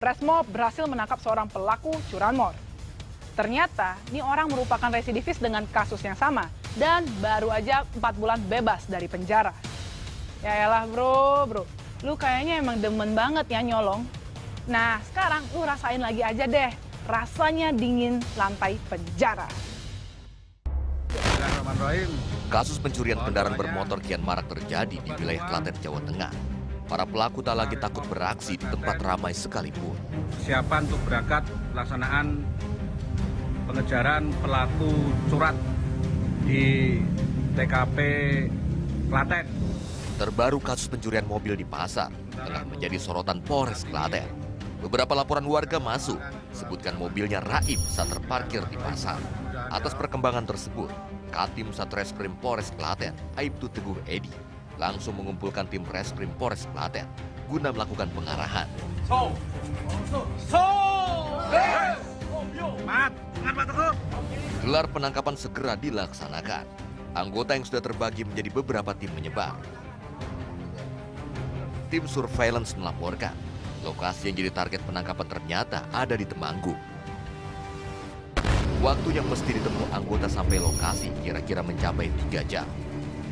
Resmob berhasil menangkap seorang pelaku curanmor. Ternyata, ini orang merupakan residivis dengan kasus yang sama dan baru aja 4 bulan bebas dari penjara. Ya elah bro, lu kayaknya emang demen banget ya nyolong. Nah, sekarang lu rasain lagi aja deh, rasanya dingin lantai penjara. Kasus pencurian kendaraan bermotor kian marak terjadi di wilayah Klaten, Jawa Tengah. Para pelaku tak lagi takut beraksi di tempat ramai sekalipun. Siapan untuk berangkat pelaksanaan pengejaran pelaku curat di TKP Klaten. Terbaru kasus pencurian mobil di pasar tengah menjadi sorotan Polres Klaten. Beberapa laporan warga masuk, sebutkan mobilnya raib saat terparkir di pasar. Atas perkembangan tersebut, Katim Satreskrim Polres Klaten, Aibtu Teguh Edi, langsung mengumpulkan tim Reskrim Polres Klaten guna melakukan pengarahan. Gelar penangkapan segera dilaksanakan. Anggota yang sudah terbagi menjadi beberapa tim menyebar. Tim surveillance melaporkan, lokasi yang jadi target penangkapan ternyata ada di Temanggung. Waktu yang mesti ditempuh anggota sampai lokasi kira-kira mencapai 3 jam.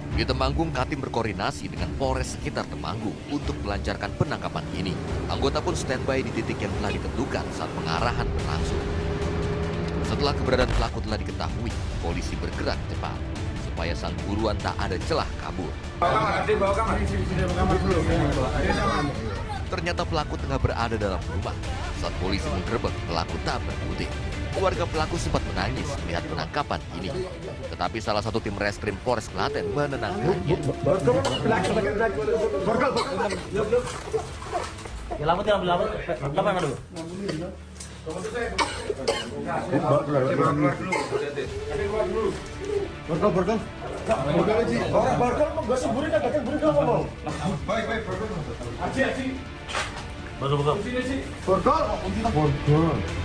Di Temanggung, Katim berkoordinasi dengan Polres sekitar Temanggung untuk melancarkan penangkapan ini. Anggota pun standby di titik yang telah ditentukan saat pengarahan berlangsung. Setelah keberadaan pelaku telah diketahui, polisi bergerak cepat supaya sang buruan tak ada celah kabur. Ternyata pelaku tengah berada dalam rumah. Saat polisi menggerebek, pelaku tak berkutik. Keluarga pelaku sempat menangis melihat penangkapan ini. Tetapi salah satu tim Reskrim Polres Klaten menenangkannya.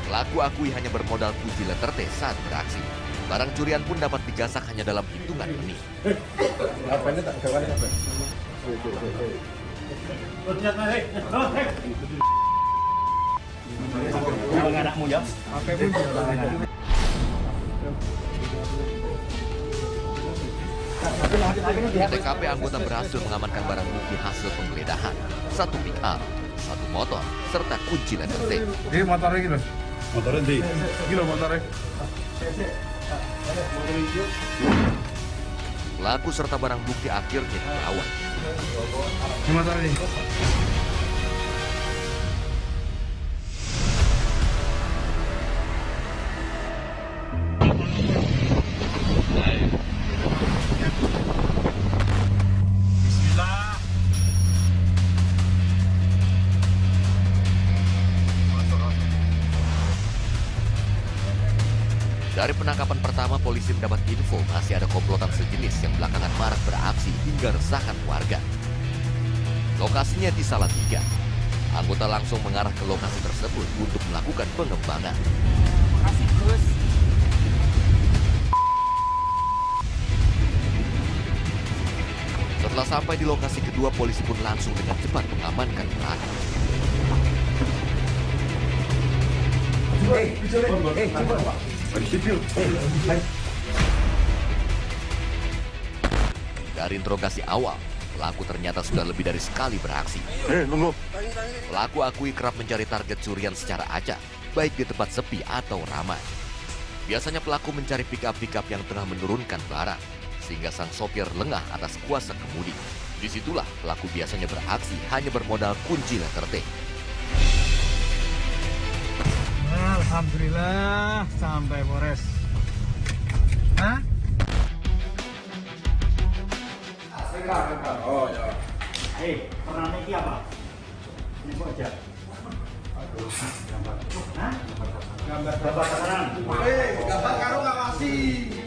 Pelaku akui hanya bermodal kunci letter T saat beraksi. Barang curian pun dapat digasak hanya dalam hitungan menit. TKP anggota berhasil mengamankan barang bukti hasil penggeledahan, 1 pick up, 1 motor, serta kunci letter T. Ini motornya gitu. Motornya di. Gila motornya. Pelaku serta barang bukti akhirnya dibawa. Ini motornya nih. Dari penangkapan pertama, polisi mendapat info masih ada komplotan sejenis yang belakangan marak beraksi hingga resahkan warga. Lokasinya di Salatiga. Anggota langsung mengarah ke lokasi tersebut untuk melakukan pengembangan. Makasih Gus. Setelah sampai di lokasi kedua, polisi pun langsung dengan cepat mengamankan pelaku. Dari interogasi awal, pelaku ternyata sudah lebih dari sekali beraksi. Pelaku akui kerap mencari target curian secara acak, baik di tempat sepi atau ramai. Biasanya pelaku mencari pick-up yang tengah menurunkan barang, sehingga sang sopir lengah atas kuasa kemudi. Disitulah pelaku biasanya beraksi hanya bermodal kunci letter T. Alhamdulillah sampai Polres. Hah? Oh ya. Pernah ini apa? Ini kok aja. Hah? Gambar tangan. Gambar karo ngawasi.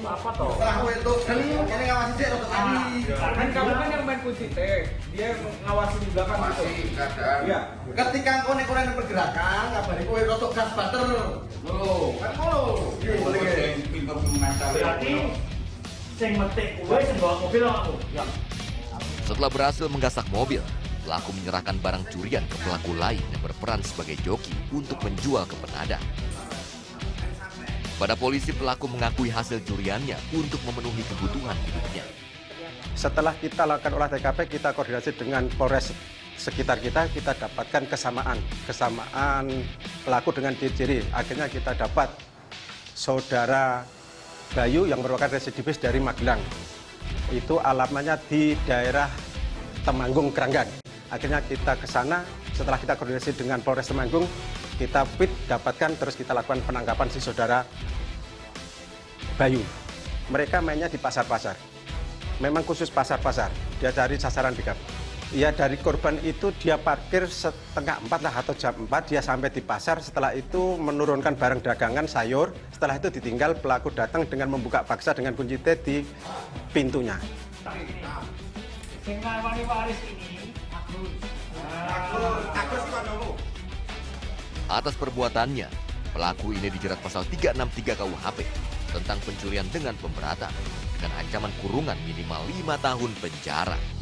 Apa toh? Setelah kowe entuk geni, kene ngawasi sik untuk tadi. Kan kamu kan yang main kunci teh. Dia ngawasi di belakang gitu. Kadang. Iya. Ketika engko nek ora pergerakan, kabari kowe rotok gas bater. Lho, kan ngono. Boleh pinter mengatal. Berarti sing metik kowe sing bawa mobil aku. Ya. Setelah berhasil menggasak mobil, pelaku menyerahkan barang curian ke pelaku lain yang berperan sebagai joki untuk menjual ke penadah. Pada polisi, pelaku mengakui hasil curiannya untuk memenuhi kebutuhan hidupnya. Setelah kita lakukan olah TKP, kita koordinasi dengan Polres sekitar kita dapatkan kesamaan pelaku dengan ciri. Akhirnya kita dapat saudara Bayu yang merupakan residivis dari Magelang. Itu alamatnya di daerah Temanggung, Keranggan. Akhirnya kita ke sana, setelah kita koordinasi dengan Polres Temanggung, kita dapatkan, terus kita lakukan penangkapan si saudara Bayu. Mereka mainnya di pasar-pasar. Memang khusus pasar-pasar, dia cari sasaran pick up. Ya, dari korban itu dia parkir setengah 4 lah atau jam 4, dia sampai di pasar, setelah itu menurunkan barang dagangan, sayur, setelah itu ditinggal, pelaku datang dengan membuka paksa dengan kunci T di pintunya. Atas perbuatannya, pelaku ini dijerat pasal 363 KUHP tentang pencurian dengan pemberatan dengan ancaman kurungan minimal 5 tahun penjara.